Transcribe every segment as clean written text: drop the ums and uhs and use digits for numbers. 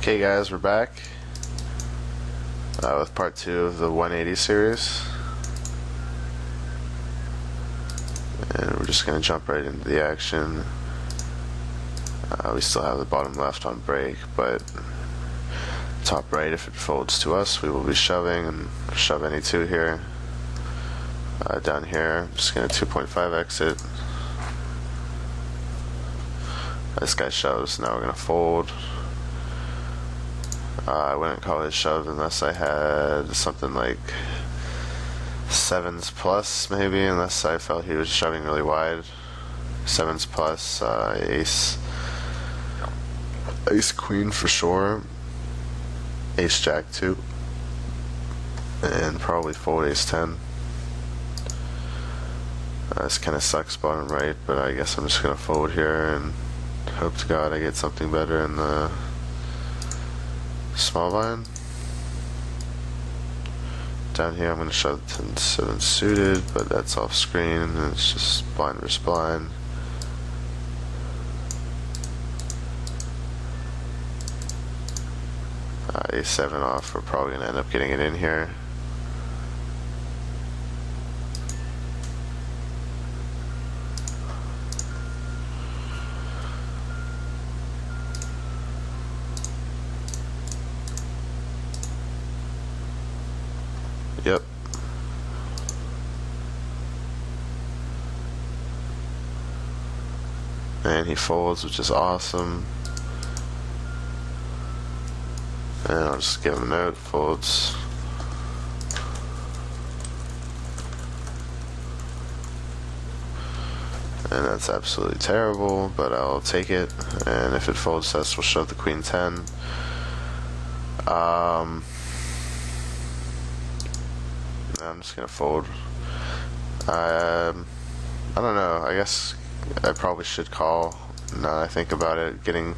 Okay guys, we're back with part 2 of the 180 series, and we're just going to jump right into the action. We still have the bottom left on break, but top right, if it folds to us, we will be shoving, and shove any 2 here. Down here, I'm just going to 2.5 exit. This guy shoves, now we're going to fold. I wouldn't call it a shove unless I had something like 7s plus, maybe, unless I felt he was shoving really wide. 7s plus, ace queen for sure, ace jack 2, and probably fold ace 10. This kind of sucks bottom right, but I guess I'm just going to fold here and hope to God I get something better in the small blind. Down here I'm going to shove 10-7 suited, but that's off screen and it's just blind versus blind. A7 off, we're probably going to end up getting it in here. Yep. And he folds, which is awesome. And I'll just give him a note, folds. And that's absolutely terrible, but I'll take it. And if it folds to us, we'll shove the queen 10. I'm just gonna fold. I don't know, I guess I probably should call now that I think about it, getting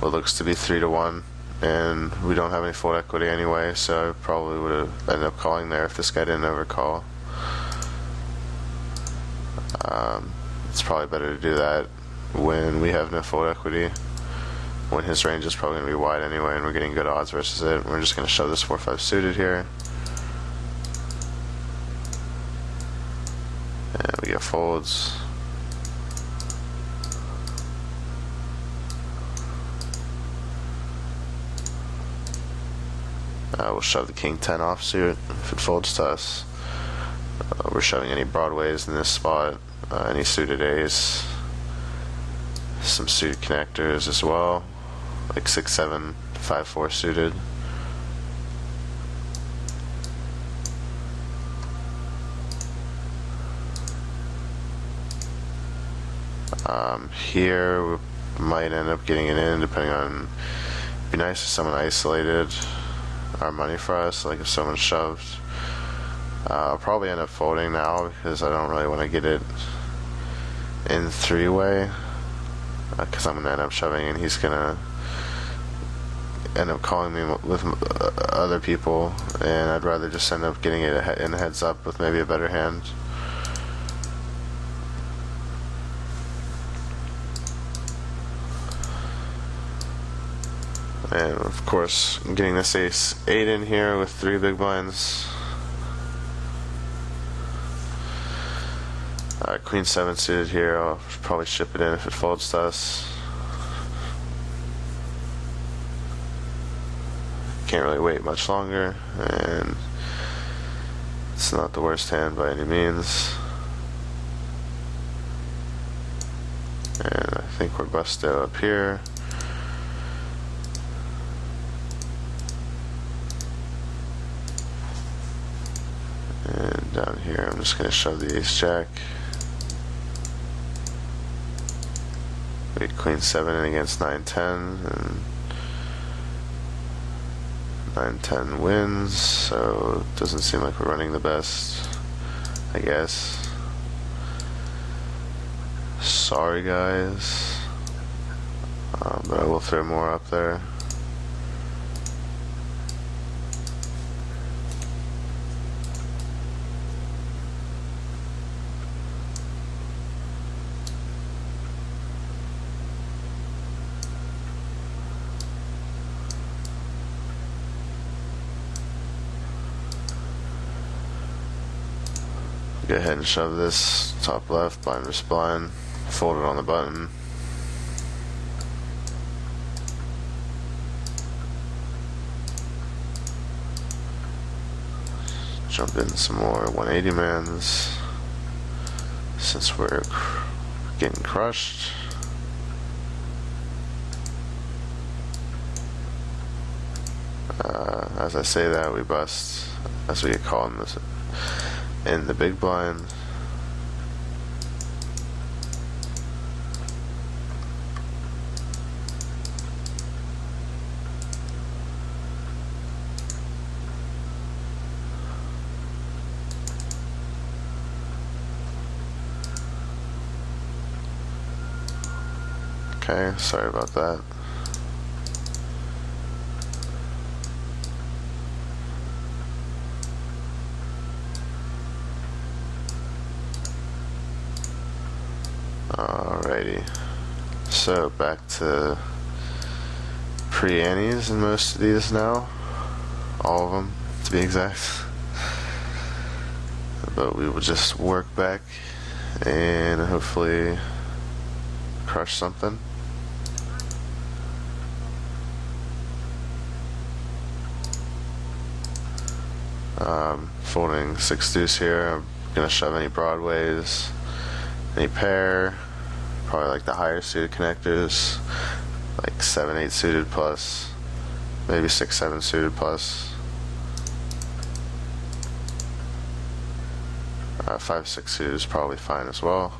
what looks to be 3-1, and we don't have any fold equity anyway, so I probably would have ended up calling there if this guy didn't overcall. It's probably better to do that when we have no fold equity, when his range is probably going to be wide anyway and we're getting good odds versus it. We're just going to shove this 4-5 suited here. And we get folds. We'll shove the king 10 offsuit if it folds to us. We're shoving any broadways in this spot, any suited ace, some suited connectors as well, like 6-7, 5-4 suited. Here we might end up getting it in, depending on. It'd be nice if someone isolated our money for us, like if someone shoved. I'll probably end up folding now because I don't really want to get it in 3-way, because I'm going to end up shoving and he's going to end up calling me with other people, and I'd rather just end up getting it in heads up with maybe a better hand. And of course, I'm getting this ace 8 in here with 3 big blinds. Queen 7 suited here. I'll probably ship it in if it folds to us. Can't really wait much longer, and it's not the worst hand by any means. And I think we're busted up here. And down here I'm just going to shove the ace jack. We had queen 7 in against 9-10, and 9-10 wins, so it doesn't seem like we're running the best, I guess. Sorry guys, but I will throw more up there. go ahead and shove this top left, blind versus blind, fold it on the button. Jump in some more 180 mans since we're getting crushed. As I say that, we bust as we get caught in the big blind. Okay, sorry about that. Alrighty, so back to pre-annies in most of these now, all of them to be exact, but we will just work back and hopefully crush something. Folding 6 deuce here. I'm gonna shove any broadways, any pair, probably like the higher suited connectors, like 7-8 suited plus, maybe 6-7 suited plus, 5-6 suited is probably fine as well.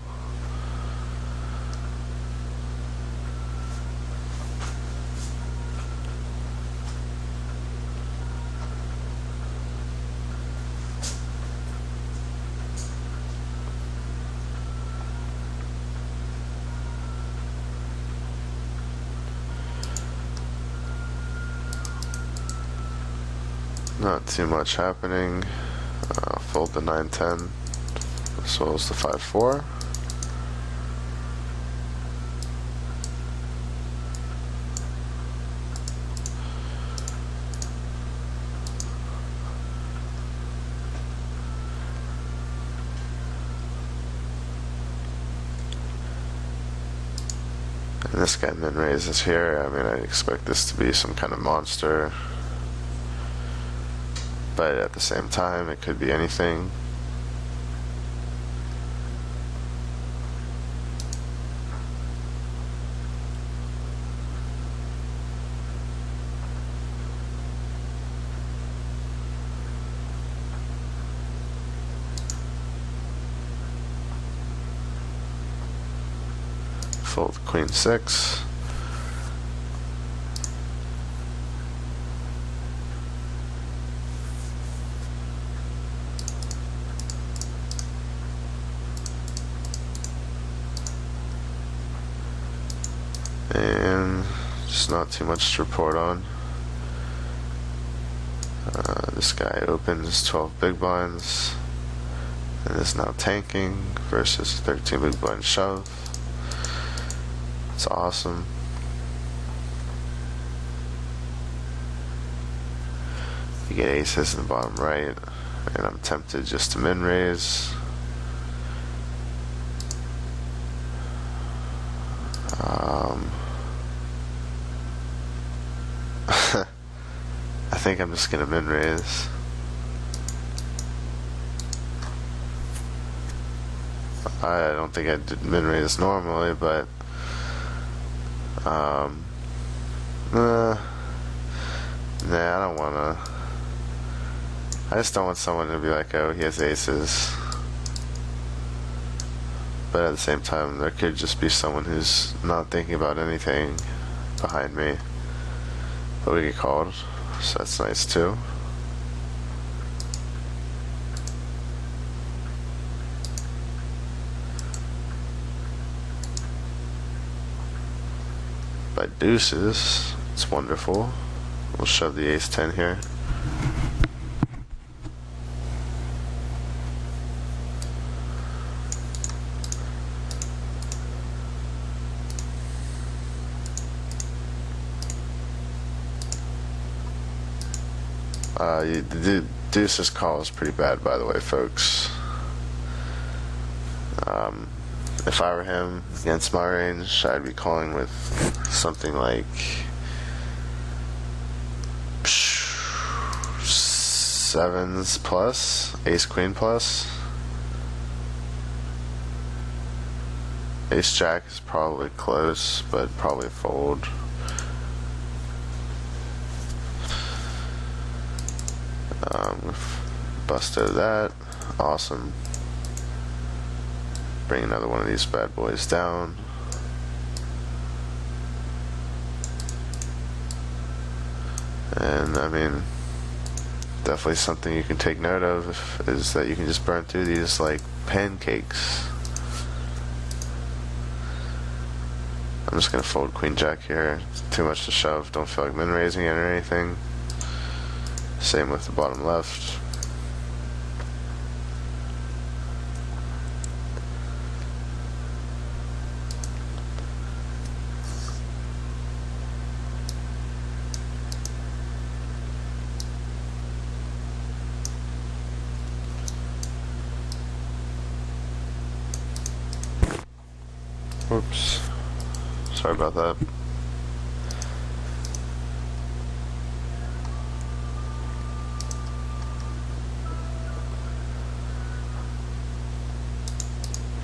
Not too much happening. Fold the 9-10 as well as the 5-4. And this guy min raises here. I mean, I expect this to be some kind of monster. But at the same time, it could be anything. Fold queen 6. And just not too much to report on. This guy opens 12 big blinds and is now tanking versus 13 big blind shove. It's awesome. You get aces in the bottom right, and I'm tempted just to min raise. I think I'm just gonna min raise. I don't think I did min raise normally, but nah, I don't wanna. I just don't want someone to be like, oh, he has aces. But at the same time, there could just be someone who's not thinking about anything behind me. But we get called, so that's nice too. By deuces, it's wonderful. We'll shove the ace-10 here. The deuces call is pretty bad, by the way, folks. If I were him against my range, I'd be calling with something like sevens plus, ace queen plus. Ace jack is probably close, but probably a fold. Bust out of that. Awesome. Bring another one of these bad boys down. And I mean, definitely something you can take note of is that you can just burn through these like pancakes. I'm just gonna fold queen jack here. It's too much to shove. Don't feel like min raising it or anything. Same with the bottom left. Whoops. Sorry about that.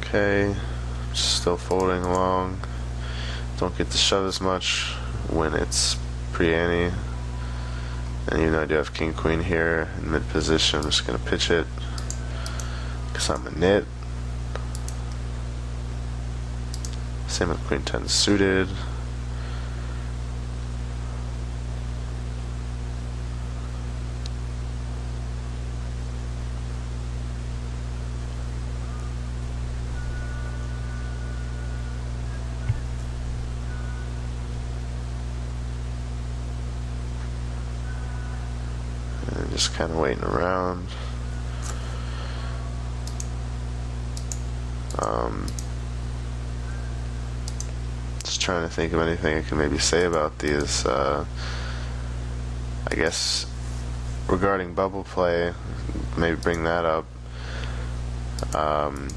Okay, still folding along. Don't get to shove as much when it's pre-ante. And even though I do have king queen here in mid position, I'm just gonna pitch it because I'm a nit. Same with queen 10 suited. And just kind of waiting around. Just trying to think of anything I can maybe say about these. I guess regarding bubble play, maybe bring that up.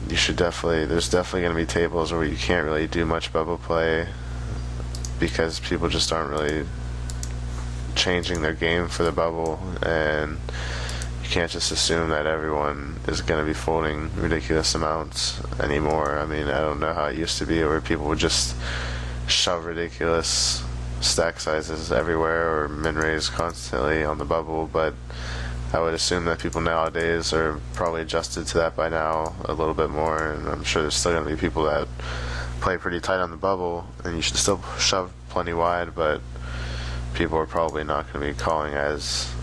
You should there's definitely going to be tables where you can't really do much bubble play because people just aren't really changing their game for the bubble, and you can't just assume that everyone is going to be folding ridiculous amounts anymore. I mean, I don't know how it used to be where people would just shove ridiculous stack sizes everywhere or min raise constantly on the bubble, but I would assume that people nowadays are probably adjusted to that by now a little bit more, and I'm sure there's still going to be people that play pretty tight on the bubble, and you should still shove plenty wide, but people are probably not going to be calling as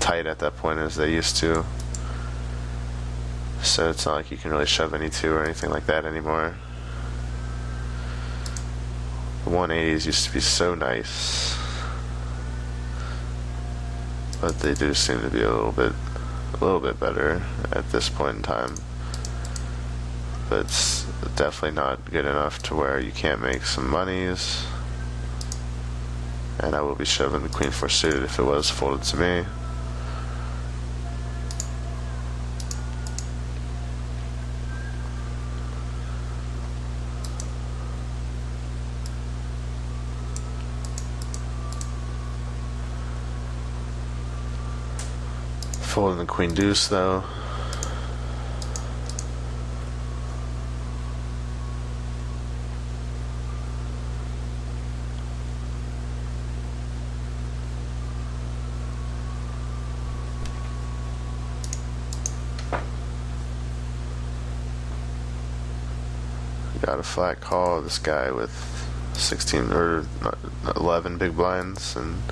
tight at that point as they used to. So it's not like you can really shove any two or anything like that anymore. The 180s used to be so nice, but they do seem to be a little bit better at this point in time. But it's definitely not good enough to where you can't make some monies. And I will be shoving the queen 4 suited if it was folded to me. Folding the queen deuce though. Got a flat call. This guy with 16 or 11 big blinds, and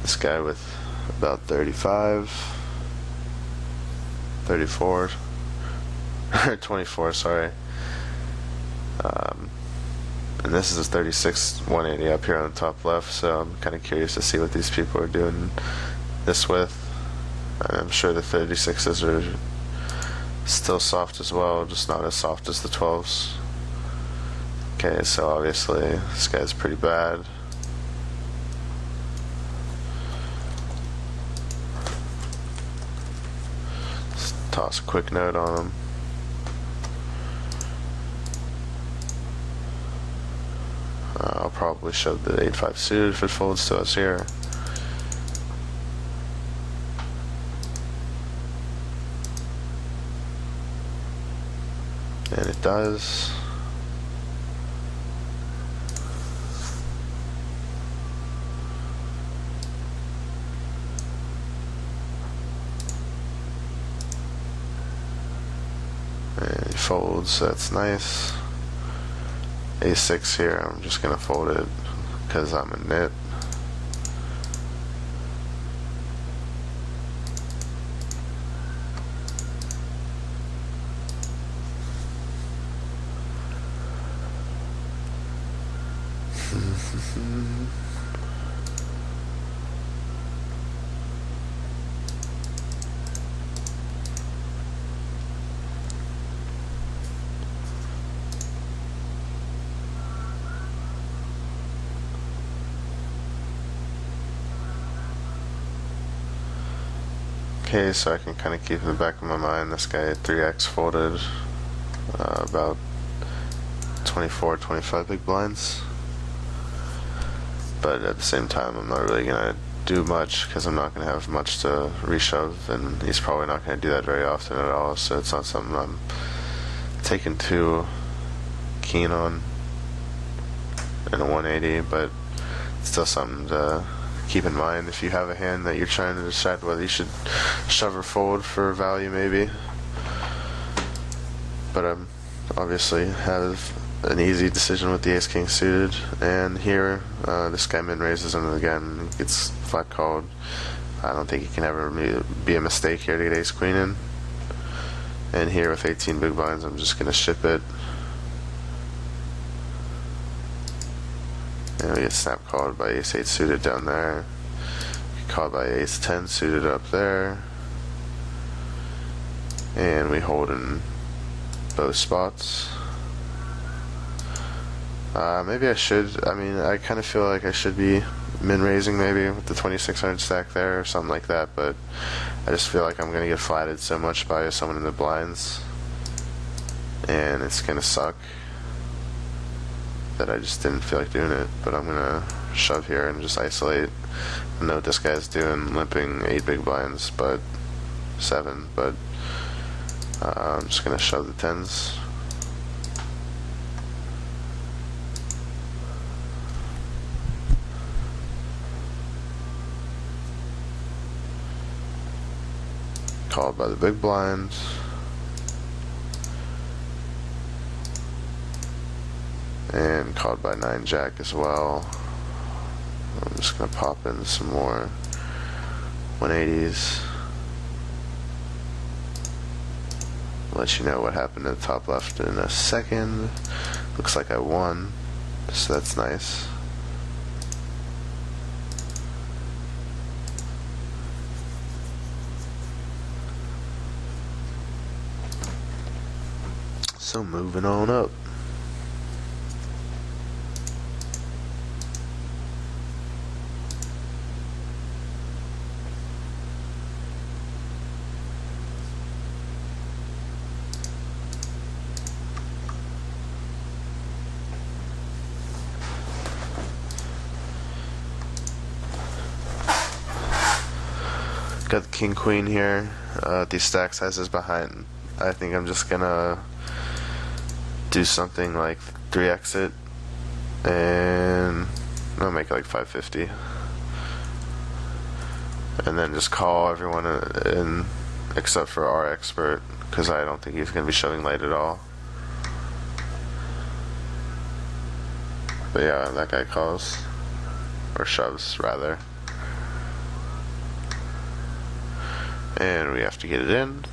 this guy with about 35. 34 or 24, sorry. And this is a 36 180 up here on the top left, so I'm kind of curious to see what these people are doing this with. I'm sure the 36s are still soft as well, just not as soft as the 12s. Okay, so obviously this guy's pretty bad. Toss a quick note on him. probably shove the 8-5 suited if it folds to us here. And it does. And he folds, that's nice. A6 here, I'm just gonna fold it because I'm a nit. Okay, so I can kind of keep in the back of my mind this guy 3x folded about 24, 25 big blinds. But at the same time, I'm not really going to do much because I'm not going to have much to reshove, and he's probably not going to do that very often at all, so it's not something I'm taking too keen on in a 180, but it's still something to keep in mind if you have a hand that you're trying to decide whether you should shove or fold for value maybe. But I obviously have an easy decision with the ace king suited, and here this guy min raises him again, gets flat called. I don't think he can ever be a mistake here to get ace queen in. And here with 18 big blinds, I'm just gonna ship it. And we get snap called by ace 8 suited down there. Called by ace 10 suited up there. And we hold in both spots. Maybe I should, I kind of feel like I should be min raising maybe with the 2600 stack there or something like that, but I just feel like I'm going to get flatted so much by someone in the blinds, and it's going to suck that I just didn't feel like doing it. But I'm going to shove here and just isolate. I know what this guy's doing, limping 8 big blinds, but 7, but I'm just going to shove the 10s. Called by the big blind. And called by 9 jack as well. I'm just gonna pop in some more 180s. Let you know what happened at the top left in a second. Looks like I won, so that's nice. So moving on up. Got the king queen here. These stack sizes behind. I think I'm just gonna do something like 3x it, and I'll make it like 550, and then just call everyone in except for our expert, because I don't think he's gonna be shoving late at all. But yeah, that guy calls, or shoves rather, and we have to get it in.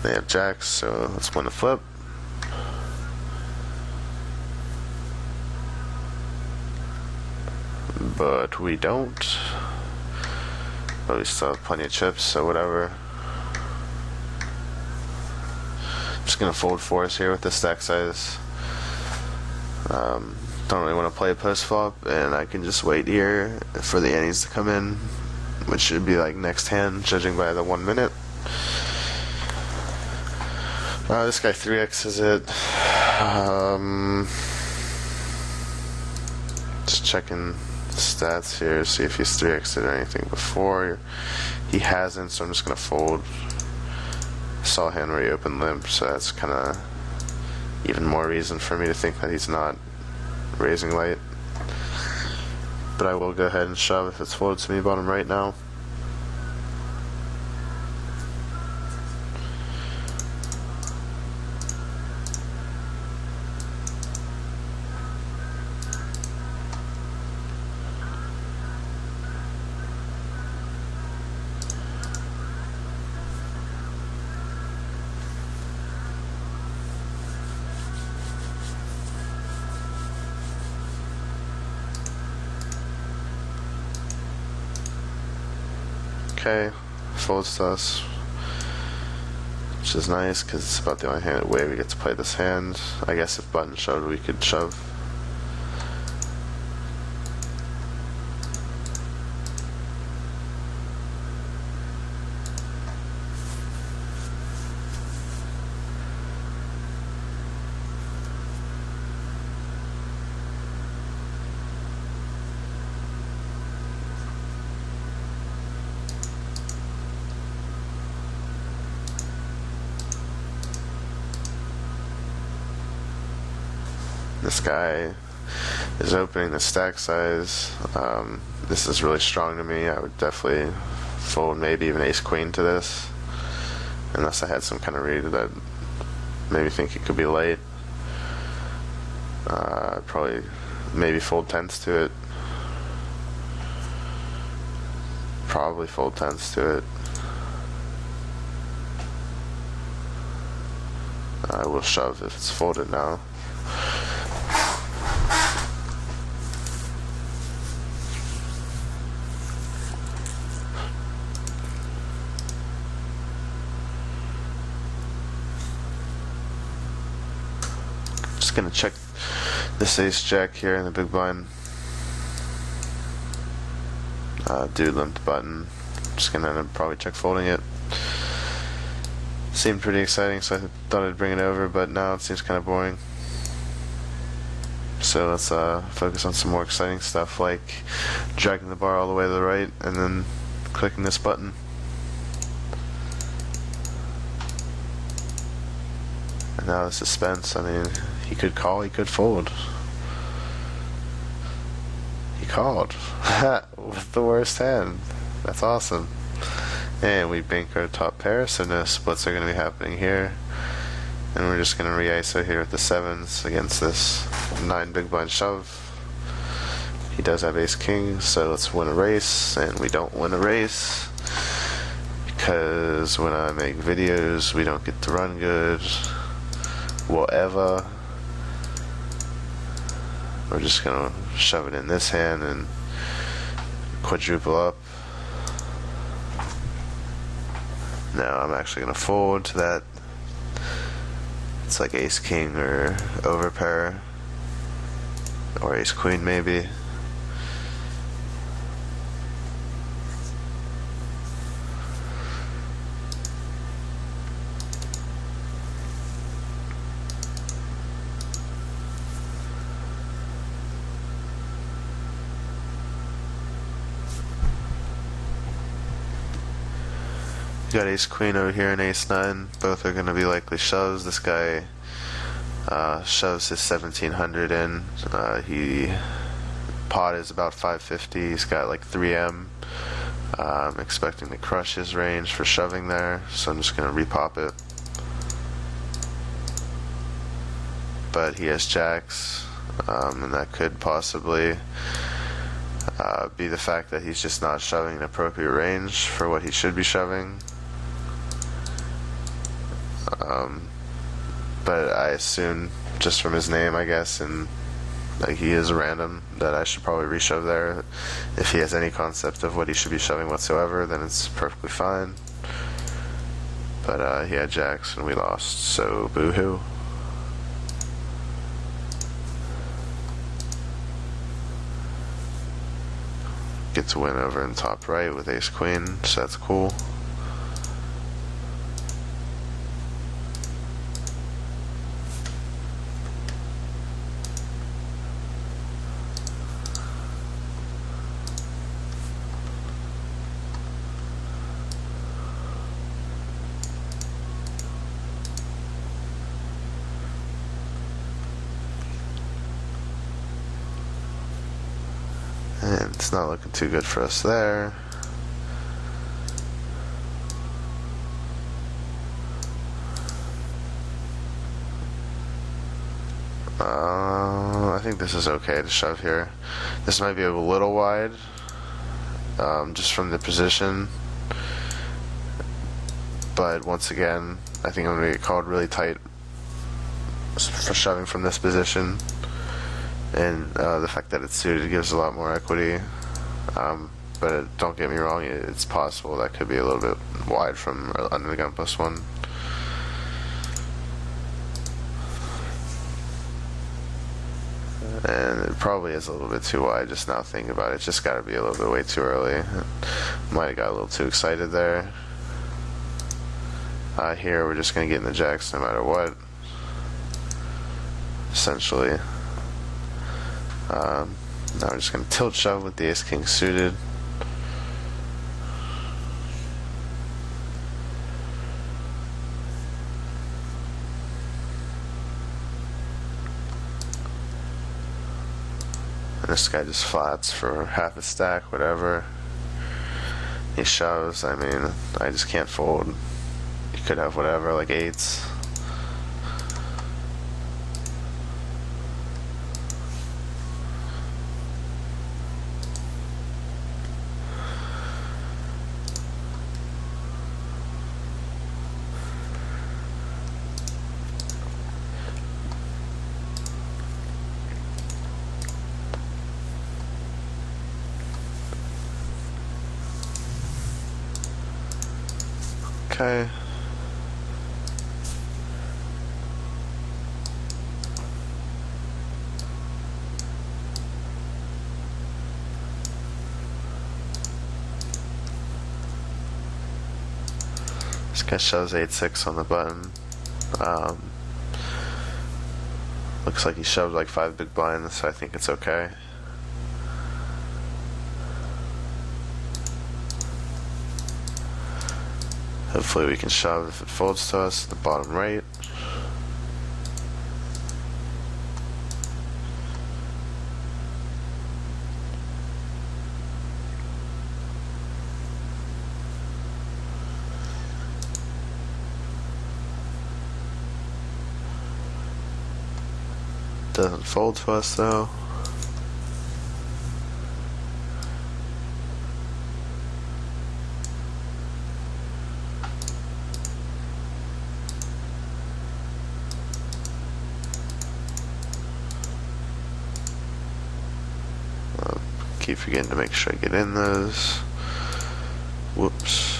They have jacks, so let's win a flip. But we don't. But we still have plenty of chips, so whatever. I'm just gonna fold 4s here with the stack size. Don't really want to play a post flop, and I can just wait here for the antes to come in, which should be like next hand, judging by the 1 minute. This guy 3x's it. checking stats here, see if he's 3x'd or anything before. He hasn't, so I'm just gonna fold. Saw hand where he opened limp, so that's kind of even more reason for me to think that he's not raising light. But I will go ahead and shove if it's folded to me bottom right now. Okay, folds to us, which is nice because it's about the only way we get to play this hand. I guess if button shoved, we could shove. This guy is opening the stack size. This is really strong to me. I would definitely fold maybe even ace queen to this, unless I had some kind of read that made me think it could be late. Probably maybe fold tens to it. Probably fold tens to it. I will shove if it's folded now. Gonna check this ace jack here in the big blind. Dude limped button. Just gonna probably check folding it. Seemed pretty exciting, so I thought I'd bring it over, but now it seems kind of boring. So let's focus on some more exciting stuff, like dragging the bar all the way to the right and then clicking this button. And now the suspense. I mean, he could call, he could fold. He called with the worst hand. That's awesome. And we bank our top pair, so no splits are going to be happening here. And we're just going to re-ISO here with the sevens against this 9 big blind shove. He does have ace king, so let's win a race. And we don't win a race because when I make videos, we don't get to run good. Whatever. We're just gonna shove it in this hand and quadruple up. Now I'm actually gonna fold to that. It's like ace king or overpair, or ace queen maybe. Got ace queen over here and ace 9. Both are going to be likely shoves. This guy shoves his 1700 in. He pot is about 550. He's got like 3M. I'm expecting to crush his range for shoving there, so I'm just going to repop it. But he has jacks, and that could possibly be the fact that he's just not shoving an appropriate range for what he should be shoving. But I assume just from his name, I guess, and like he is a random, that I should probably reshove there. If he has any concept of what he should be shoving whatsoever, then it's perfectly fine. But he had jacks and we lost, so boo-hoo. Get to win over in top right with ace queen, so that's cool. It's not looking too good for us there. I think this is okay to shove here. This might be a little wide, just from the position. But once again, I think I'm going to get called really tight for shoving from this position. And the fact that it's suited gives a lot more equity. But don't get me wrong, it's possible that could be a little bit wide from under the gun +1. And it probably is a little bit too wide just now thinking about it. It's just got to be a little bit way too early. Might have got a little too excited there. Here we're just going to get in the jacks no matter what, essentially. Now we're just going to tilt shove with the ace-king suited. And this guy just flats for half a stack, whatever. He shoves. I mean, I just can't fold. You could have whatever, like eights. Okay. This guy shows 8-6 on the button. Looks like he shoved like 5 big blinds, so I think it's okay. Hopefully we can shove if it folds to us, the bottom right. Doesn't fold to us though. Keep forgetting to make sure I get in those. Whoops.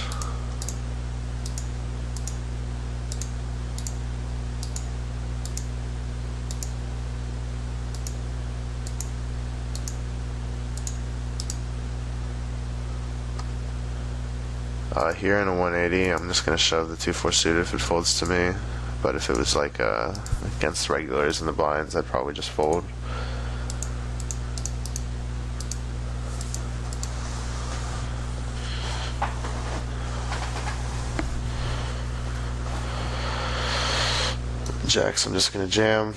Here in a 180, I'm just going to shove the 2-4 suited if it folds to me. But if it was like against regulars in the blinds, I'd probably just fold. Jacks, I'm just going to jam.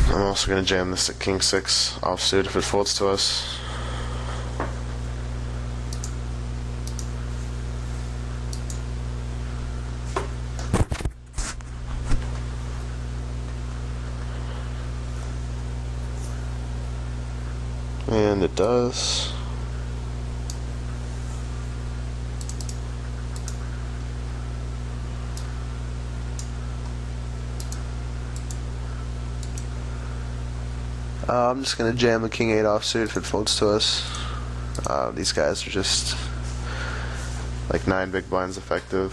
I'm also going to jam this at king 6 offsuit if it folds to us. And it does. I'm just going to jam the king 8 offsuit if it folds to us. These guys are just like 9 big blinds effective.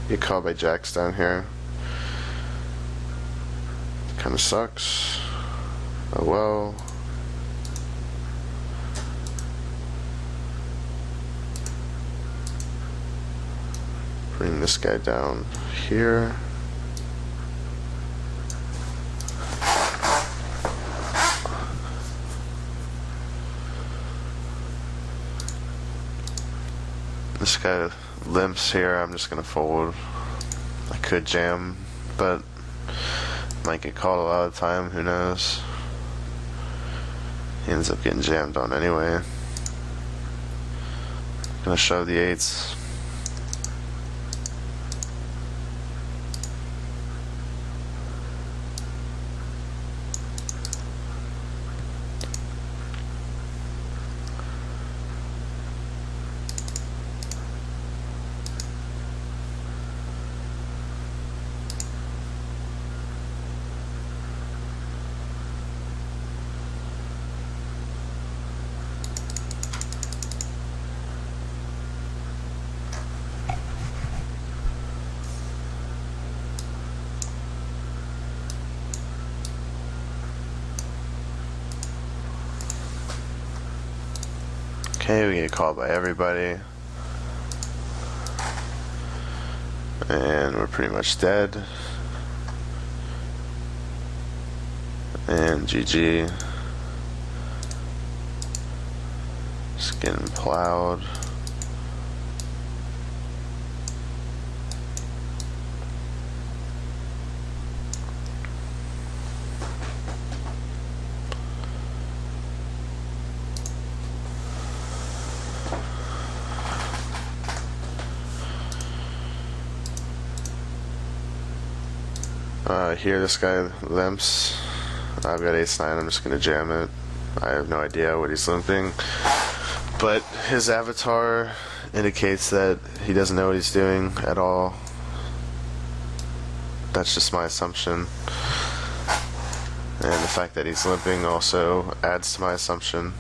Get called by jacks down here. Kinda sucks. Oh well. Bring this guy down here. This guy limps here, I'm just gonna fold. I could jam, but might get called a lot of the time, who knows. He ends up getting jammed on anyway. Gonna shove the 8s. Okay, we get called by everybody. And we're pretty much dead. And GG. Just getting plowed. Here this guy limps. I've got ace-9, I'm just gonna jam it. I have no idea what he's limping, but his avatar indicates that he doesn't know what he's doing at all. That's just my assumption. And the fact that he's limping also adds to my assumption.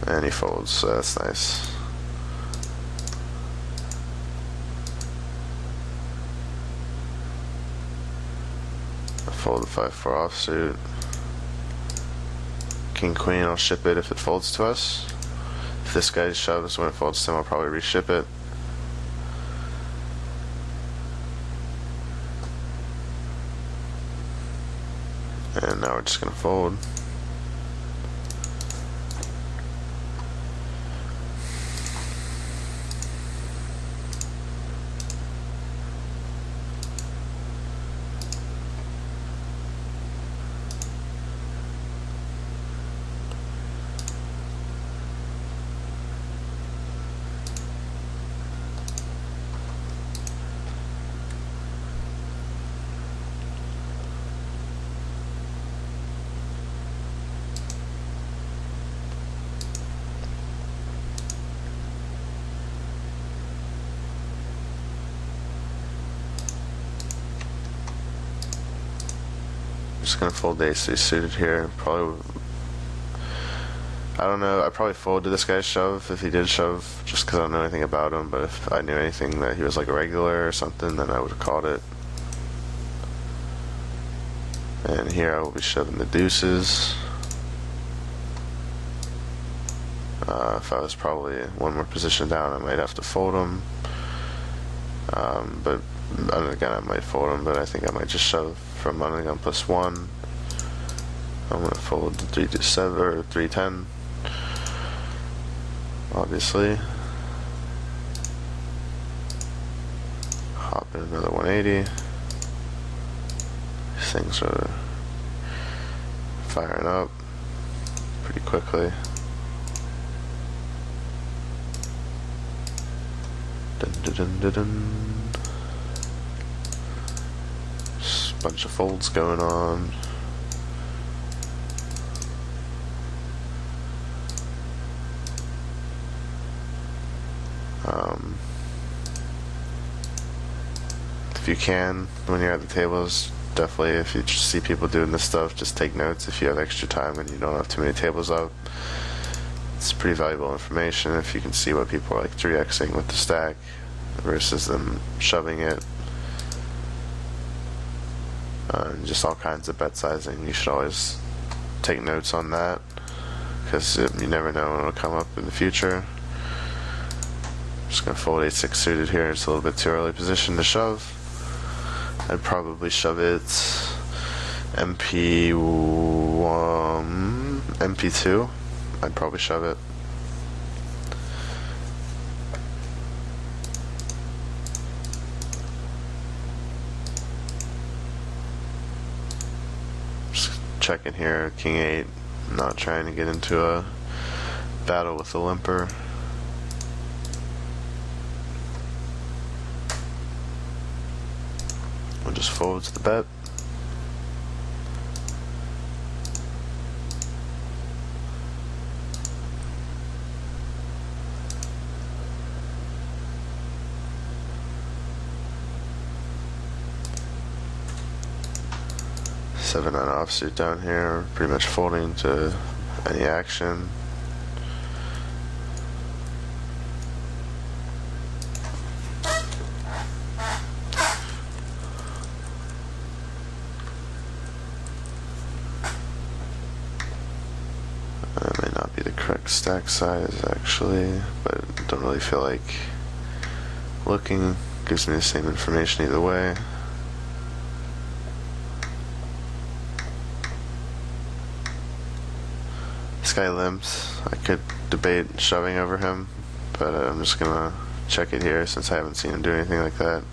And he folds, so that's nice. Fold the 5-4 offsuit. King Queen, I'll ship it if it folds to us. If this guy shoves when it folds to him, I'll probably reship it. And now we're just gonna fold. Just gonna fold the ace-3 suited here. Probably, I don't know. I probably fold to this guy's shove if he did shove, just because I don't know anything about him. But if I knew anything that he was like a regular or something, then I would have called it. And here I will be shoving the deuces. If I was probably one more position down, I might have to fold him. But again, I might fold him, but I think I might just shove from under the gun +1. I'm gonna fold the 3-7 or 3-10. Obviously. Hop in another 180. These things are firing up pretty quickly. Dun dun dun dun dun. Bunch of folds going on. If you can, when you're at the tables, definitely if you just see people doing this stuff, just take notes if you have extra time and you don't have too many tables up. It's pretty valuable information if you can see what people are like 3xing with the stack versus them shoving it. And just all kinds of bet sizing. You should always take notes on that because you never know when it'll come up in the future. Just gonna fold 8-6 suited here. It's a little bit too early position to shove. I'd probably shove it MP1, MP2. I'd probably shove it. Check in here, King 8, I'm not trying to get into a battle with the limper. We'll just fold to the bet. Seven on offsuit down here, pretty much folding to any action. That may not be the correct stack size actually, but don't really feel like looking. Gives me the same information either way. This guy limps. I could debate shoving over him, but I'm just gonna check it here since I haven't seen him do anything like that.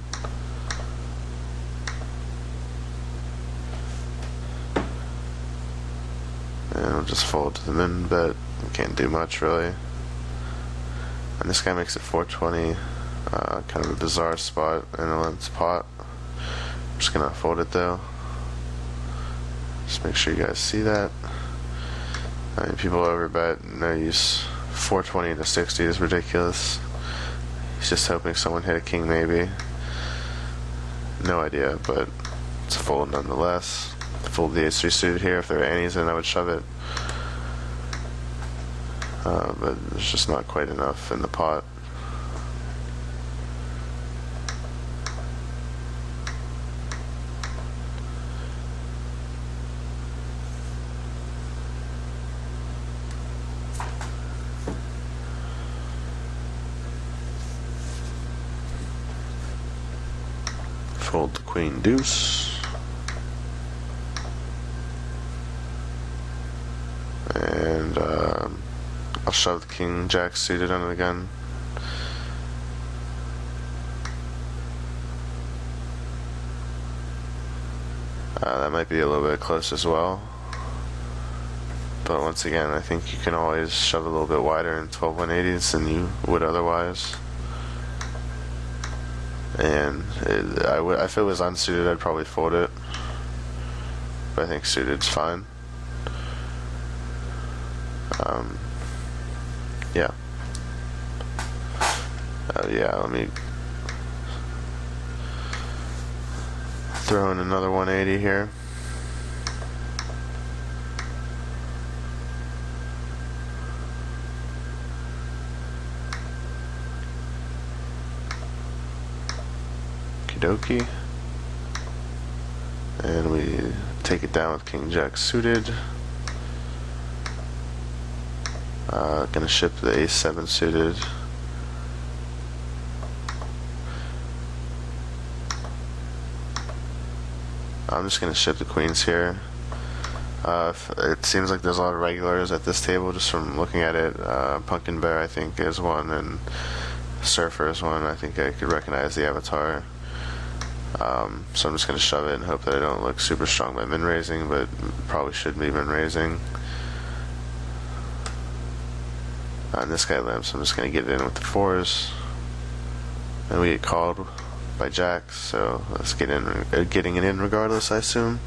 And I'll just fold to the min bet. Can't do much really. And this guy makes it 420. Kind of a bizarre spot in a limped pot. I'm just gonna fold it though. Just make sure you guys see that. I mean, people overbet, no use. 420 to 60 is ridiculous. He's just hoping someone hit a king maybe. No idea, but it's a fold nonetheless. Fold the ace-3 suited here. If there were any's in, I would shove it. But there's just not quite enough in the pot. Fold the queen deuce. And I'll shove the king jack suited on it again. That might be a little bit close as well. But once again, I think you can always shove a little bit wider in 12 180s than you would otherwise. And if it was unsuited, I'd probably fold it. But I think suited's fine. Yeah. Yeah, let me throw in another 180 here. Okie dokie. And we take it down with king jack suited. Gonna ship the ace-7 suited. I'm just gonna ship the queens here. It seems like there's a lot of regulars at this table just from looking at it. Pumpkin Bear I think is one, and Surfer is one. I think I could recognize the avatar. So I'm just gonna shove it and hope that I don't look super strong by min raising, but probably should be min raising. And this guy limps, I'm just going to get it in with the 4s. And we get called by jacks, so let's get in, getting it in regardless, I assume.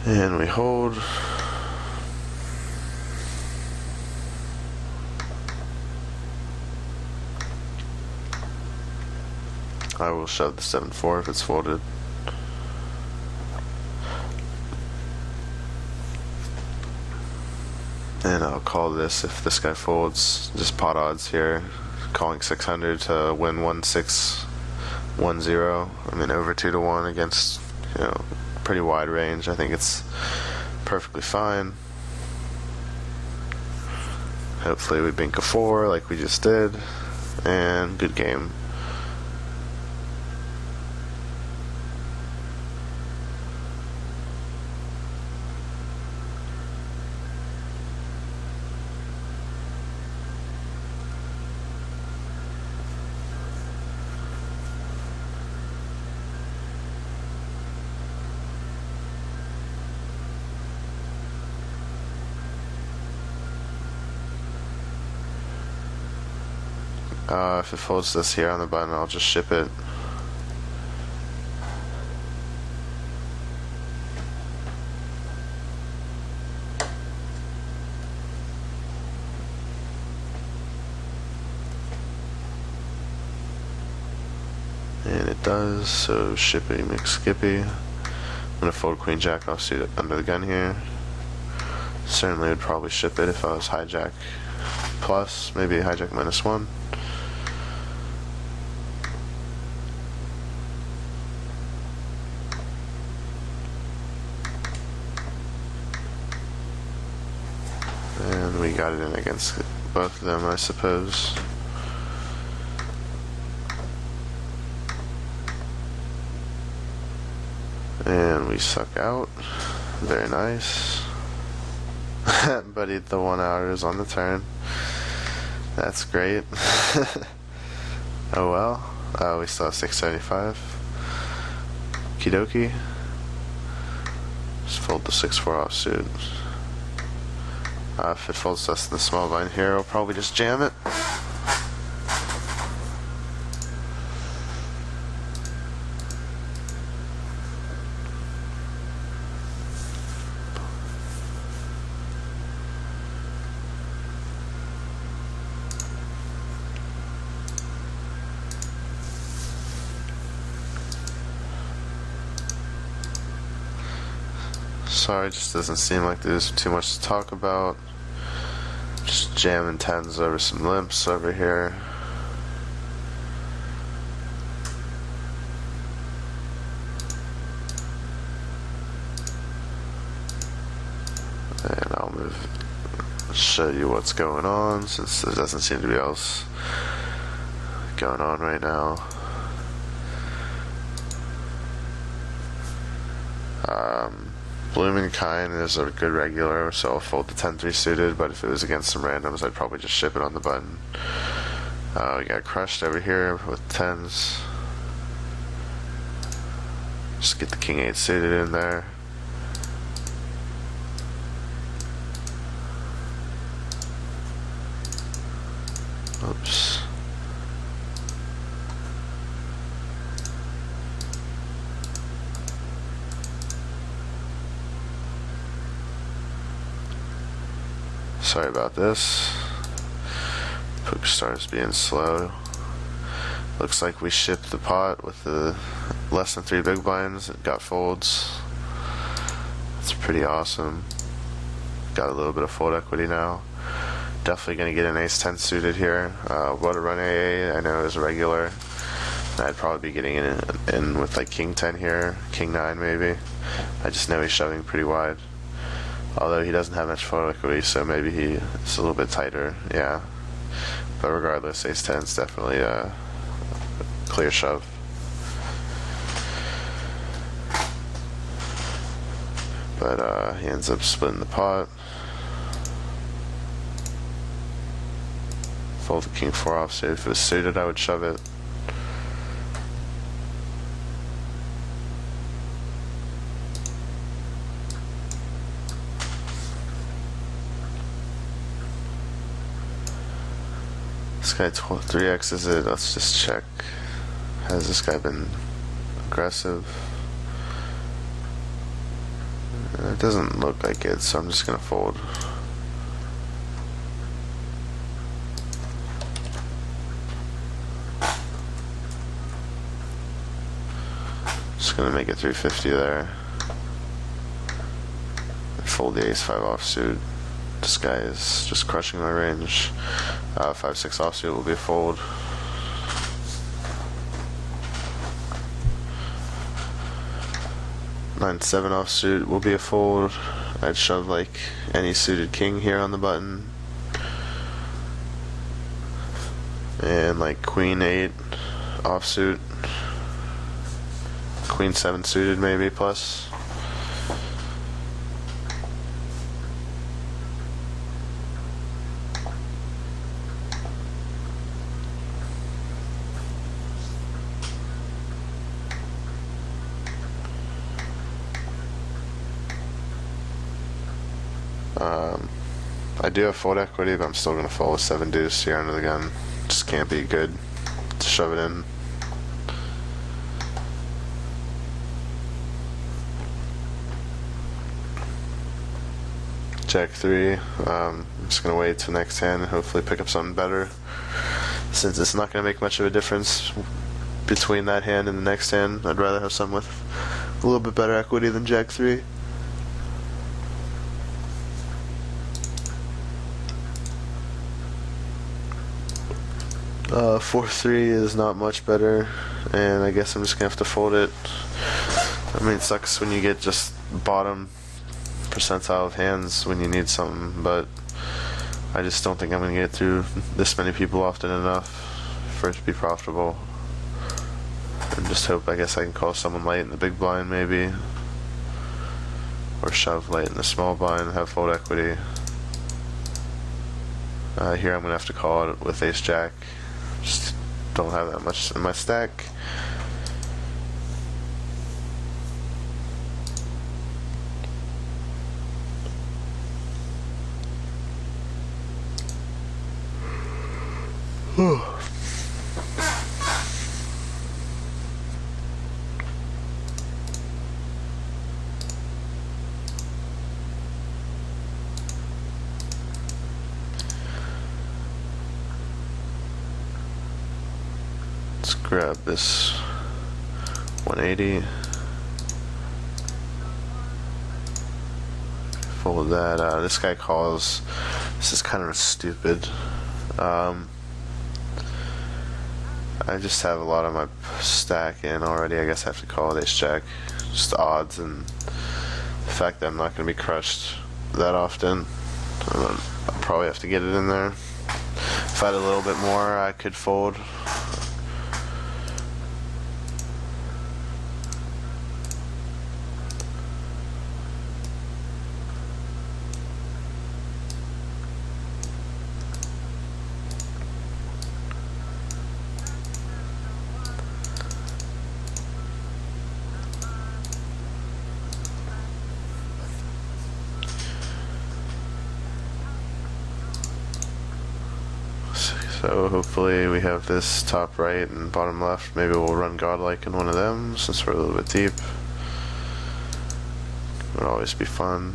And we hold. I will shove the 7-4 if it's folded. And I'll call this if this guy folds. Just pot odds here. Calling 600 to win 1-6-1-0. I mean, over 2 to 1 against, pretty wide range. I think it's perfectly fine. Hopefully we bink a 4 like we just did. And good game. If it folds this here on the button, I'll just ship it. And it does, so shippy McSkippy. I'm gonna fold Queen Jack offsuit under the gun here. Certainly would probably ship it if I was hijack plus, maybe hijack -1. And we got it in against both of them, I suppose. And we suck out. Very nice. Buddied the 1 hours on the turn. That's great. Oh well. We still have 675. Okie dokie. Just fold the 6-4 offsuit. If it folds us in the small blind here, I'll probably just jam it. Sorry, it just doesn't seem like there's too much to talk about. Just jamming 10s over some limps over here. And I'll show you what's going on, since there doesn't seem to be else going on right now. Blooming Kind is a good regular, so I'll fold the 10-3 suited, but if it was against some randoms, I'd probably just ship it on the button. We got crushed over here with 10s. Just get the King 8 suited in there. Oops. Sorry about this. Poke starts being slow. Looks like we shipped the pot with the less than 3 big blinds. It got folds. That's pretty awesome. Got a little bit of fold equity now. Definitely going to get an ace-10 suited here. What a run AA I know is a regular. I'd probably be getting in with like King 10 here, King 9 maybe. I just know he's shoving pretty wide. Although he doesn't have much fold equity, so maybe it's a little bit tighter, yeah. But regardless, ace-10 is definitely a clear shove. But he ends up splitting the pot. Fold the King 4 offsuit. If it was suited, I would shove it. This guy 3x's it. Let's just check. Has this guy been aggressive? It doesn't look like it, so I'm just gonna fold. Just gonna make it 350 there. Fold the ace-5 offsuit. This guy is just crushing my range. 5-6 offsuit will be a fold. Nine-7 offsuit will be a fold. I'd shove like any suited king here on the button. And like Queen 8 offsuit. Queen 7 suited maybe plus. I do have fold equity, but I'm still going to fold with 7 deuce here under the gun. just can't be good to shove it in. Jack 3. I'm just gonna wait till next hand and hopefully pick up something better, since it's not gonna make much of a difference between that hand and the next hand. I'd rather have something with a little bit better equity than Jack 3. 4-3 is not much better, and I guess I'm just gonna have to fold it. I mean, it sucks when you get just bottom percentile of hands when you need something, but I just don't think I'm gonna get through this many people often enough for it to be profitable. And just hope, I guess I can call someone late in the big blind maybe, or shove late in the small blind and have fold equity. Here I'm gonna have to call it with ace jack. Just don't have that much in my stack. Let's grab this 180. Fold that. This guy calls. This is kind of stupid. I just have a lot of my stack in already. I guess I have to call it ace jack. Just the odds and the fact that I'm not going to be crushed that often. I'll probably have to get it in there. If I had a little bit more, I could fold. So hopefully we have this top right and bottom left. Maybe we'll run godlike in one of them since we're a little bit deep. Would always be fun.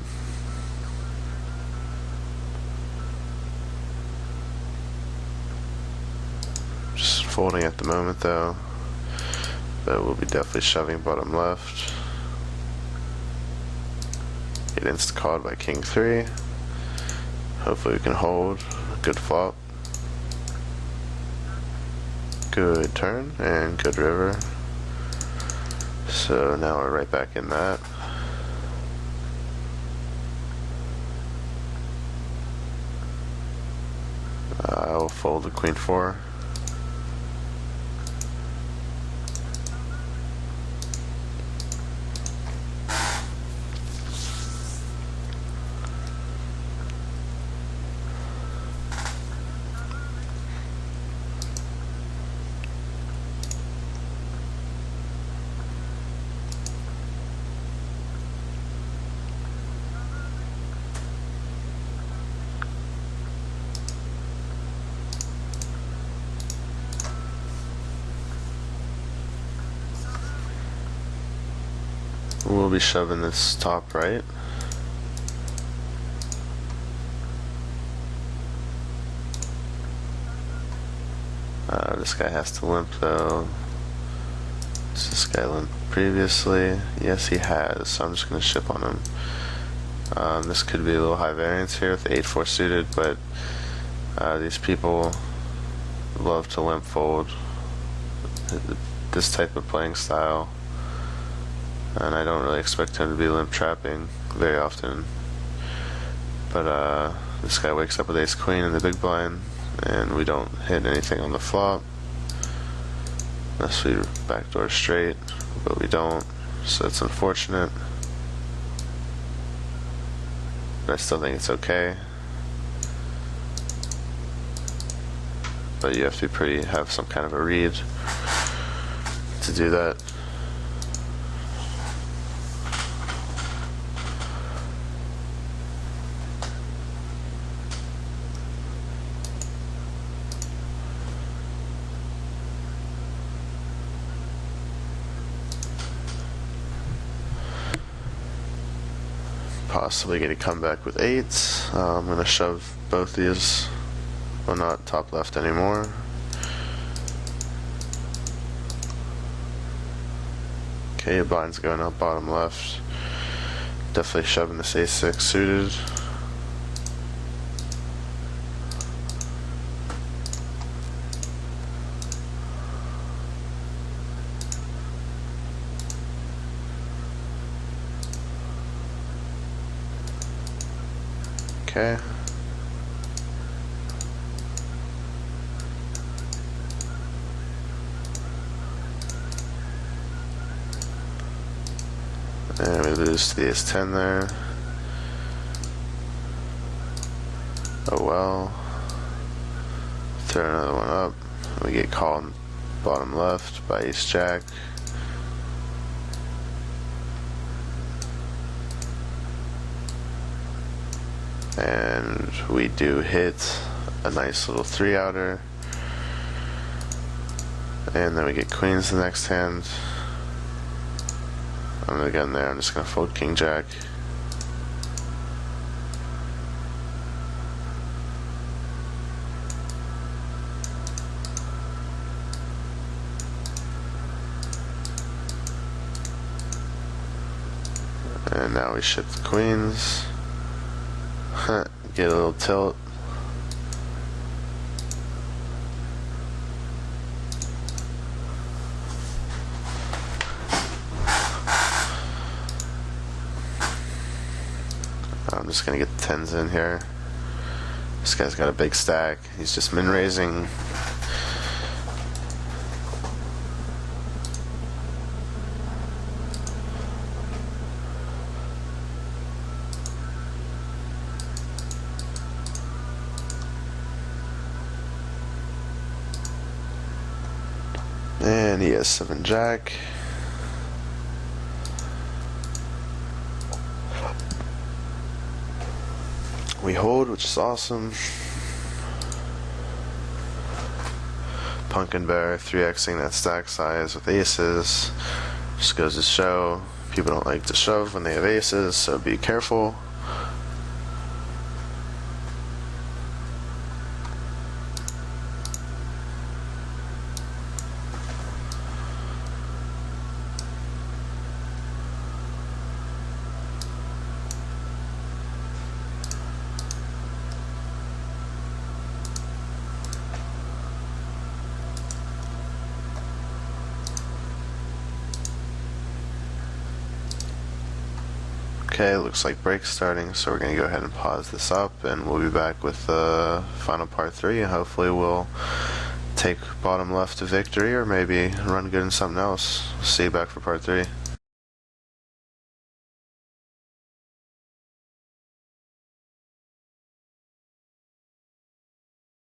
Just folding at the moment though, but we'll be definitely shoving bottom left. Get insta-called by king 3. Hopefully we can hold. Good flop. Good turn and good river. So now we're right back in that. I'll fold the queen 4. We'll be shoving this top right. This guy has to limp though. Does this guy limp previously? Yes, he has, so I'm just going to ship on him. This could be a little high variance here with the 8-4 suited, but these people love to limp fold this type of playing style. And I don't really expect him to be limp trapping very often. But this guy wakes up with ace queen in the big blind, and we don't hit anything on the flop. Unless we backdoor straight, but we don't, so it's unfortunate. But I still think it's okay. But you have to have some kind of a read to do that. possibly get a comeback with 8. I'm going to shove both these. Well, not top left anymore. Okay, blinds going up bottom left. Definitely shoving this A6 suited. Okay. And we lose the ace-10 there. Oh well. Throw another one up. We get called bottom left by ace-jack. And we do hit a nice little 3-outer. And then we get queens the next hand. I'm gonna get in there, I'm just gonna fold king jack. And now we shift the queens. Get a little tilt. I'm just gonna get the 10s in here. This guy's got a big stack. He's just min raising. And he has 7 jack. We hold, which is awesome. Pumpkin Bear 3xing that stack size with aces. Just goes to show people don't like to shove when they have aces, so be careful. Okay, looks like break's starting, so we're going to go ahead and pause this up, and we'll be back with the final part 3, and hopefully we'll take bottom left to victory, or maybe run good in something else. See you back for part 3.